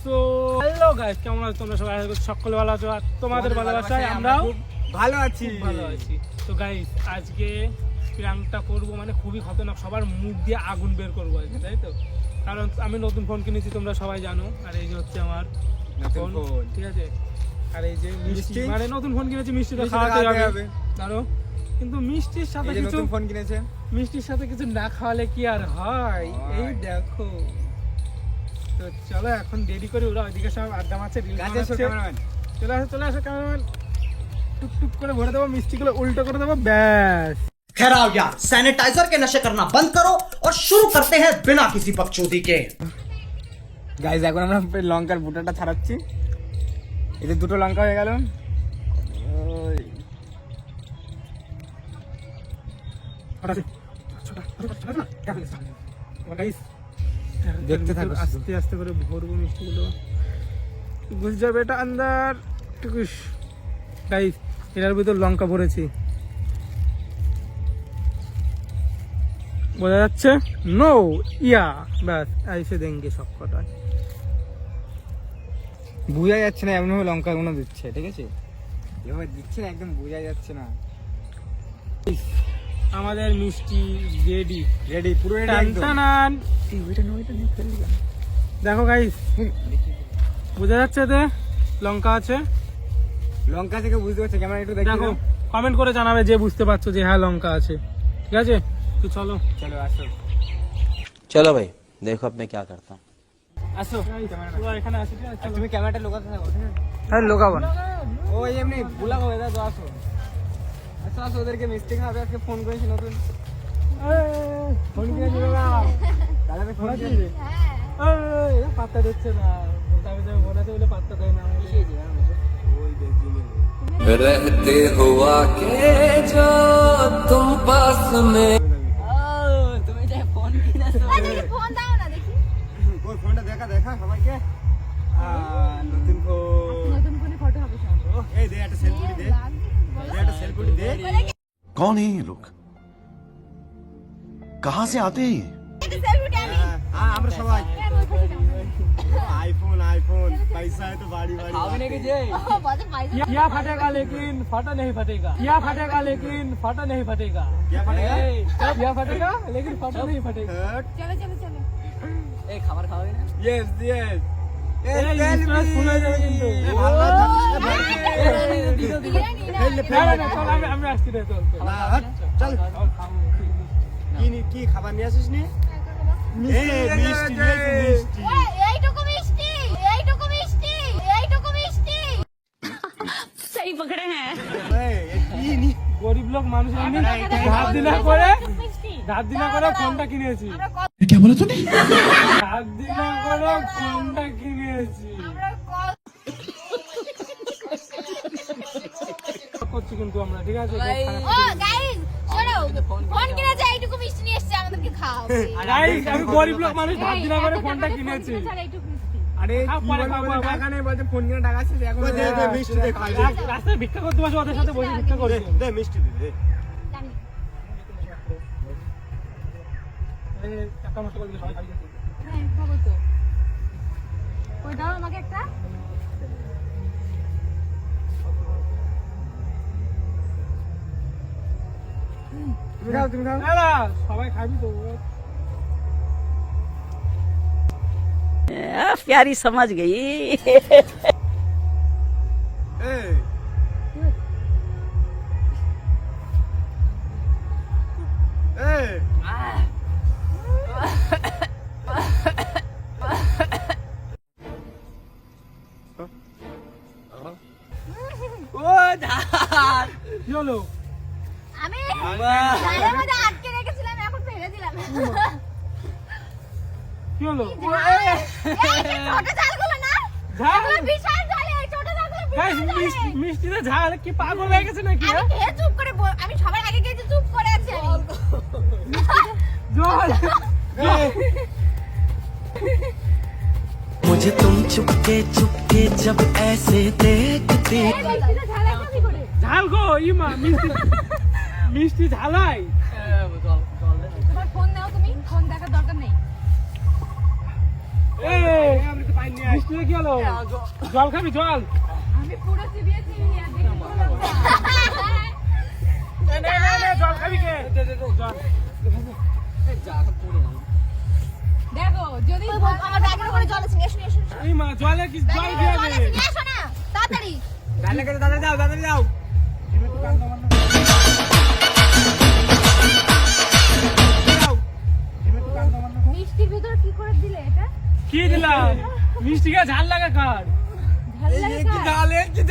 So hello guys, কেমন আছো তোমরা সবাই? আশা করি সকলে ভালো আছো আর তোমাদের ভালোবাসায় আমরাও ভালো আছি। তো গাইস, আজকে প্র্যাঙ্কটা করব, মানে খুবই খতরনাক, সবার মুখ দিয়ে আগুন বের করবো আজকে, তাই তো? কারণ আমি নতুন ফোন কিনেছি, তোমরা সবাই জানো। আর এই যে হচ্ছে আমার ফোন, ঠিক আছে? আর এই যে মিষ্টি, মানে নতুন ফোন কিনেছি, মিষ্টি তো খাওয়াতে হবে, ধরো। কিন্তু মিষ্টির সাথে কিছু ফোন কিনেছে, মিষ্টির সাথে কিছু না খাওয়ালে কি আর হয়? এই দেখো, তো চলো এখন দেরি করে, ওরা ওইদিকে সব আড্ডা মারছে, রিল বানাচ্ছে। চলে আসো ক্যামেরাম্যান, টুক করে ভরে দেবো, মিষ্টিগুলো উল্টো করে দেবো, ব্যাস। खैर आओ यार, सैनिटाइजर के नशे करना बंद करो और शुरू करते हैं बिना किसी बकचोदी के। গাইস এখন আমরা লঙ্কার বুটাটা ছাড়াচ্ছি। এই যে দুটো লঙ্কা হয়ে গেল। দেখতে থাকো, আস্তে আস্তে করে ভরবো মিষ্টিগুলো, বুঝ যাবে এটা আন্দার টুকুস। গাইস এটার ভিতর লঙ্কা ভরেছি, বোঝা যাচ্ছে? নো ইয়া, ব্যাস আইসে দেঙ্গে সব কটা। বোঝা যাচ্ছে না এমন ভাবে লঙ্কা গুলো দিচ্ছে, ঠিক আছে? এভাবে দিচ্ছে না, একদম বোঝা যাচ্ছে না। আমাদের মিষ্টি রেডি রেডি, পুরো রেডি একদম। টানটানান। দেখো গাইস, বোঝা যাচ্ছে এতে লঙ্কা আছে। লঙ্কা থেকে বুঝতে পারছে, ক্যামেরা একটু দেখো, কমেন্ট করে জানাবে যে বুঝতে পারছো যে হ্যাঁ লঙ্কা আছে, ঠিক আছে? তো চলো আসো। चलो भाई देखो अब मैं क्या करता हूँ। আসো, পুরো এখানে আসো, ঠিক আছে? চলো। তুমি ক্যামেরাটা লোকাতে থাকো, ঠিক আছে? আরে লোকাবো না, ওই এমনি ভুলা হবে দাদা। আসো আসো আসো, ওদেরকে মিষ্টি খাবে। আজকে ফোন করেছি নতুন, ফোন কিনেছি দাদা। দাদা ফোন কিনেছি, পাত্তা দিচ্ছে না, বোনাতে বলে পাত্তা দেয় না। रहते हुआ के जो तुम पास में ফোনটা দেখা সবাইকে। নতুন ফোন, এই দে একটা সেলফি দে, একটা সেলফি দে। कौन है ये लोग, कहाँ से आते हैं ये? আমরা সবাই आईफोन पैसा है तो बाड़ी क्या फटेगा लेकिन फटा नहीं फटेगा, क्या फटेगा लेकिन फटा नहीं फटेगा, क्या फटेगा? क्या फटेगा लेकिन फटा नहीं फटेगा। चलो এই খাবার খাওয়াবে না? यस यस ফুল হয়ে যাবে কিন্তু। আমরা আসছি রে, চল কি খাবার নিয়ে আসিস নি? মিষ্টি মিষ্টি এইটুকু মিষ্টি सही पकड़े हैं। গরিব লোক মানুষ, আমি ধার দিনা করে ফোনটা কিনেছি। क्या बोला तूने? ধার দিনা করে ফোনটা কিনেছি করছি কিন্তু আমরা, ঠিক আছে? ও গাইস শোনো, ফোন কিনেছে, এইটুকু মিষ্টি নিয়ে এসেছে আমাদেরকে খাওয়াবে। গাইস আমি গরিব লোক মানুষ, ধার দিনা করে ফোনটা কিনেছি। আরে টাকা নেই বলতে, ফোন কিনে টাকা আছে, এখন মিষ্টি দে। রাস্তায় ভিক্ষা করতে বসে, ওদের সাথে বসে ভিক্ষা করে দে মিষ্টি দে। টাকা নষ্ট করে দিলে সবাই খাই যাচ্ছে। হ্যাঁ খাবো তো, কই দাও আমাকে একটা। তুমি খাও না, সবাই খাবি তো। प्यारी समझ गई। কি হলো? আমি গালের মধ্যে আটকে রেখেছিলাম, এখন ফেলে দিলাম। কি হলো? এই ছোট ঝালগুলো না, এগুলো বিশাল ঝাল, এই ছোট ঝালগুলো বিশাল ঝাল। মিষ্টিতে ঝাল কি পাগল হয়ে গেছে নাকি? আমি খেয়ে চুপ করে আমি সবার আগে খেয়েছি, চুপ করে আছি আমি। জল मुझे तुम चुपके चुपके जब ऐसे देखते। ঝাল গো, ইমা মিষ্টি ঝালাই। তোমার ফোন নাও, তুমি ফোন দেখার দরকার নেই। এই মিষ্টি কি হলো? জল খাবি জল? আমি পুরো চিবিয়েছি আর দেখি নে, জল খাবি কে? জল। দেখো যদি আমার ব্যাগের উপরে জল আছে নিয়ে এসো, নিয়ে এসো, নিয়ে এসো। এই মা জলে কি জল ব্যাগের দিয়ে উপরে জল দে। আছে, নিয়ে এসো না তাড়াতাড়ি। দাদা যাও মিষ্টির ভিতরে কি করে দিলে এটা? কি দিলাম? মিষ্টি কে ঝাল লাগে কার? ভালো লাগে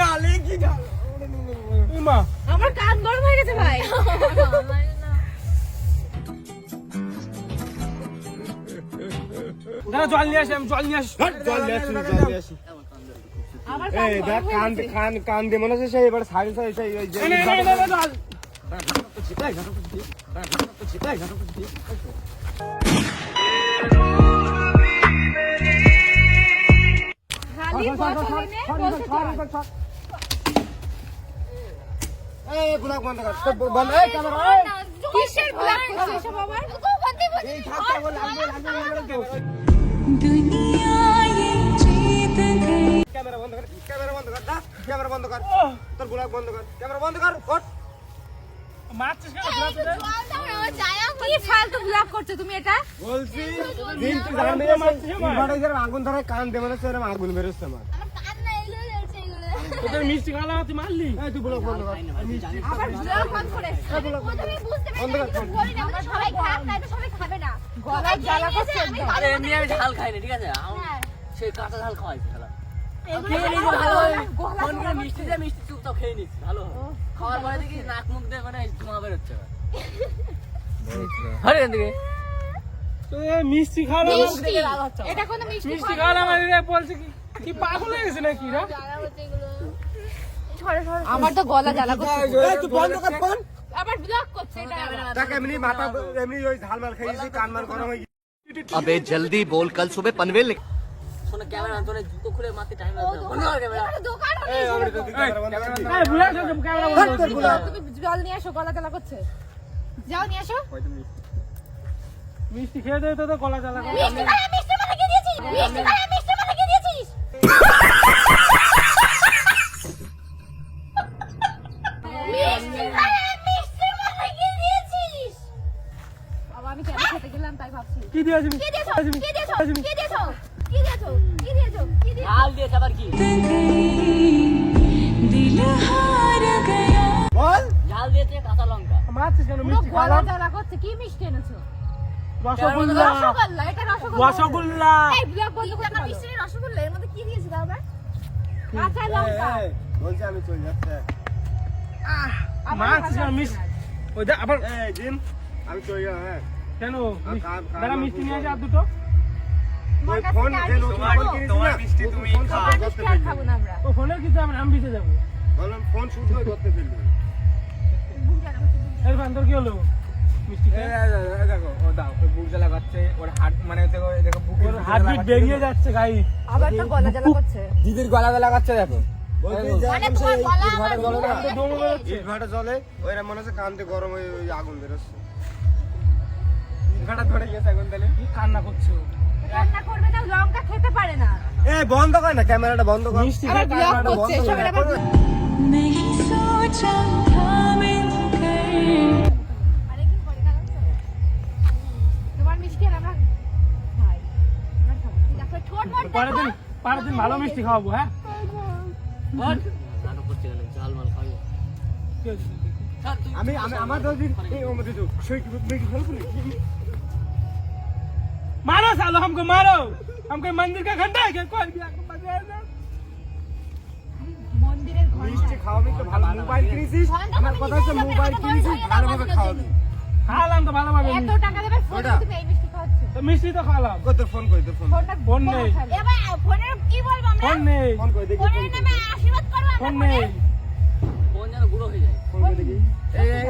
কার? এই মা আমার কান গরম হয়ে গেছে ভাই। দাঁড়া জল নিয়ে আসি, আমি জল নিয়ে আসি। আমার কান গরম হয়ে গেছে। কান দিয়ে মনে হচ্ছে সেই এবার সাড়ে ছয় সেই ওই যে নে, জল। খালি বোতলে নে, বলতে চল। এই গুলাক বন্ধ কর তো বন্ধ এই ক্যামেরা কিসের ব্ল্যাক করছে এসব আবার? এই থাকতে বল লাগবে ক্যামেরা বন্ধ কর দা ক্যামেরা বন্ধ কর তোর গুলাক বন্ধ কর ক্যামেরা বন্ধ কর ওঠ মারছিস কেন? ঘোরা তো দে। কি ফালতু ব্লগ করছো তুমি এটা? বলছি দিন তুই জানবি ইনভার্টার আগুন ধরে কান দে মানে সেরকম আগুন বেরোচ্ছে আমার তোদের মিষ্টি খাওয়া তুই মারলি? এই তুই গুলাক বন্ধ কর আবার ব্লগ অন করে। প্রথমে বুঝতে পেরেছি বলি না আমরা সবাই খাই না, এটা সবাই খাবে না। গলা জ্বালা করছে একদম। আরে এমনি আমি ঝাল খাই না ঠিক আছে হ্যাঁ। সেই কাঁচা ঝাল খাওয়াইছি খেলা এগুলো খেয়ে নিয়েছি সবার ভালো হয় গলা ফোন করে জ্বালা মিষ্টি করছে। দিয়ে মিষ্টি চুপচাপ খেয়ে নিচ্ছি ভালো হয় খাওয়ার পরে দেখি নাক মুখ দিয়ে মানে ধোঁয়া বেরোচ্ছে আরে এখান থেকে তো এই মিষ্টি খাওয়া মিষ্টি। এটা কোনো মিষ্টি মিষ্টি খাওয়া খাওয়া মানে রে বলছে কি পাগল হয়ে গেছে নাকি রে? আমার তো গলা জ্বালা করছে। এই তুই বন্ধ কর ফোন আবার ব্লগ করছে এটা। দেখ এমনি মাথা এমনি ওই ঝাল মাল খেয়েছি কান মাল গরম হয়ে अबे जल्दी बोल कल सुबह पनवेल निकल শোনো ক্যামেরা তোরে জুতো খুলে মারতে টাইম ও লাগবে বন্ধ কর ক্যামেরা দোকান দোকান হয়ে এই আমরা গেছে। তো ক্যামেরা বন্ধ কর এই বুড়া সব ক্যামেরা বন্ধ তোর গুলাক তুমি জল নিয়ে আসো, গলা জ্বালা করছে। যাও নিয়ে আসো। মিষ্টি খেয়ে দে তো গলা জ্বালা করে। মিষ্টি খাই, মিষ্টি মাথা কে দিয়েছিস? মিষ্টি খাই, মিষ্টি মাথা কে দিয়েছিস? মিষ্টি খাই, মিষ্টি মাথা কে দিয়েছিস? বাবা আমি কেন খেতে গেলাম তাই ভাবছি। কি দিয়েছিস? কে দিয়েছো? কে দিয়েছো? কে দিয়েছো? কি দিয়েছো? কি দিয়েছো? কি দিয়েছো? ঝাল দিয়েছে আবার কি বল ঝাল দিয়েছে কাঁচা লঙ্কা মারছিস কেন? পুরো মিষ্টি গলা খাওয়া জ্বালা করছে। কি মিষ্টি এনেছো? রসগোল্লা রসগোল্লা, এটা রসগোল্লা। রসগোল্লা এই ব্লগ বন্ধ করতে পারো। মিষ্টি রসগোল্লা এর মধ্যে কি দিয়েছিস দাদা? কাঁচা লঙ্কা। এই, বলছি আমি চলে যাচ্ছি আবার মারছিস কেন? মিষ্টি ওই দে আবার এই জিন আমি চলে গেলাম হ্যাঁ কেন? খান, দাঁড়া মিষ্টি নিয়ে আসি আর দুটো। তোমার ওই কাছে ফোন আর যে মিষ্টি নতুন খাবো? ফোন কিনেছি না মিষ্টি তুমি খাও মিষ্টি আর খাবো না আমরা। ও ফোনের কিছু আমি বিচে যাবো। বললাম ফোন শুদ্ধ করতে ফেললি এই বান্দর কি হলো? মিষ্টি খেয়ে দেখো ও দাও ওই বুক জ্বালা করছে ওর হার্ট মানে দেখো দেখো বুকের ওর হার্টবিট বেরিয়ে যাচ্ছে গাই। আবার তো গলা জ্বালা করছে। দিদির গলা জ্বালা করছে দেখো মানে তোমার গলা আমার দম বেরোচ্ছে। ইটভাটা জলে ওইরা মনে হচ্ছে কান দিয়ে গরম হয়ে ওই আগুন বেরোচ্ছে ইটভাটা ধরে গেছে এখন তাহলে কি কান্না করছো? রান্না করবে না, লঙ্কা খেতে পারে না। এই বন্ধ কর না ক্যামেরাটা বন্ধ কর মিষ্টি আবার খেয়ে ব্লগ করছে এসবের আবার আরেকদিন পরে খাবো। তোমার মিষ্টি আর আমরা খাই। আমরা খাবো না। দেখো ঠোঁট মোট পরের দিন ভালো মিষ্টি খাওয়াবো হ্যাঁ? নাটক করছে গেলে ঝাল মাল খাবে কি হয়েছে? আমি আমার তো এই ও মধ্যে তো সেই মিষ্টি ফেলবো मारो सालो हमको मारो हमको मंदिर का घंटा है क्या कोई भी आके बजा ना মন্দিরের ঘন্টা। মিষ্টি খাওয়াবি তো ভালো মোবাইল কিনেছিস আমার কথা হচ্ছে মোবাইল কিনেছিস ভালোভাবে খাওয়াবি খাওয়ালাম তো ভালোভাবে এত টাকা দেবে ফোন ওটা। তুমি এই মিষ্টি খাওয়াচ্ছ। তো মিষ্টি তো খাওয়ালাম কই তোর ফোন কই তোর ফোন ফোনটা ফোন নেই। এ ভাই ফোনের কি বলবো আমরা? ফোন নেই ফোন কই দেখি ফোনের নামে আশীর্বাদ করবো আমরা ফোন ফোনে? নেই ফোন যেন গুঁড়ো হয়ে যায় ফোন কই দেখি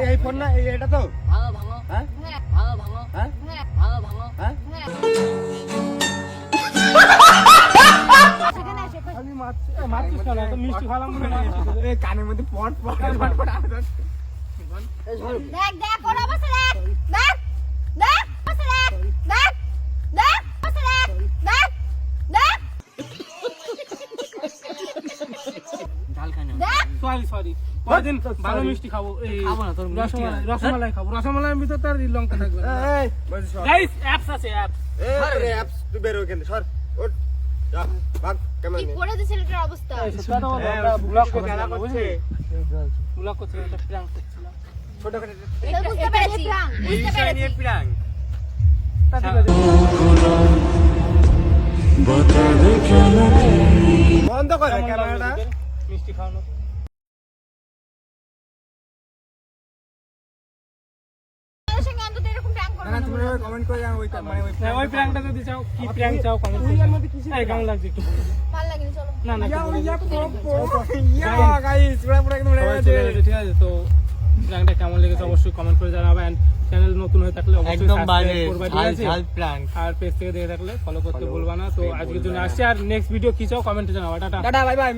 এই ফোন না এটা তো ভাঙো ভাঙো হ্যাঁ হ্যাঁ ভাঙো ভাঙো হ্যাঁ হ্যাঁ ভাঙো ভাঙো হ্যাঁ হ্যাঁ সেখানে আসে আমি মারছিস কেন? তো মিষ্টি খাওয়ালাম বলে না মিষ্টি খেতে। এই কানের মধ্যে পট পট আওয়াজ দেখ দেখ ওর অবস্থা দেখ দেখ দেখ অবস্থা দেখ দেখ দেখ অবস্থা দেখ দেখ দেখ সরি পরের দিন ভালো মিষ্টি খাবো এই খাবো না, তোর মিষ্টি রসমালাই খাবো রসমালাইয়ের ভিতর তো আর লঙ্কা থাকবে না এই গাইস অ্যাপস আছে অ্যাপস তুই বের হয়ে শর ওঠ যা ভাগ কেমন কি করেছে ছেলেটার অবস্থা? ব্লগ করছে ব্লগ করছে একটা প্র্যাঙ্ক করছিলাম ছোট করে এটা বুঝতে পেরেছি, বুঝতে পেরেছি। প্রাঙ্ক তা ঠিক আছে বন্ধ করে কেমন লাগলো ক্যামেরাটা তোদের মিষ্টি খাওয়ানো আমাদের সঙ্গে অন্তত এরকম প্র্যাঙ্ক করবে না না। তুমি কমেন্ট করে জানো ওইটা মানে ওই হ্যাঁ, ওই প্র্যাঙ্কটা যদি চাও কি প্র্যাঙ্ক চাও কমেন্ট করে এই কেমন লাগছে একটু বলে দিও। ভালো লাগেনি, চলো। না না একটু বলে দিও। গাইস পুরো পুরো একদম সবাই চলে গেছে, ঠিক আছে তো প্র্যাঙ্কটা কেমন লেগেছে অবশ্যই কমেন্ট করে জানাবে এন্ড চ্যানেল নতুন হয়ে থাকলে অবশ্যই সাবস্ক্রাইব করবে ঠিক আছে প্রাঙ্ক আর পেজ থেকে দেখে থাকলে ফলো করতে ভুলবা না তো আজকের জন্য আসছি আর নেক্সট ভিডিও কি চাও কমেন্টে জানাবে টাটা টাটা বাই বাই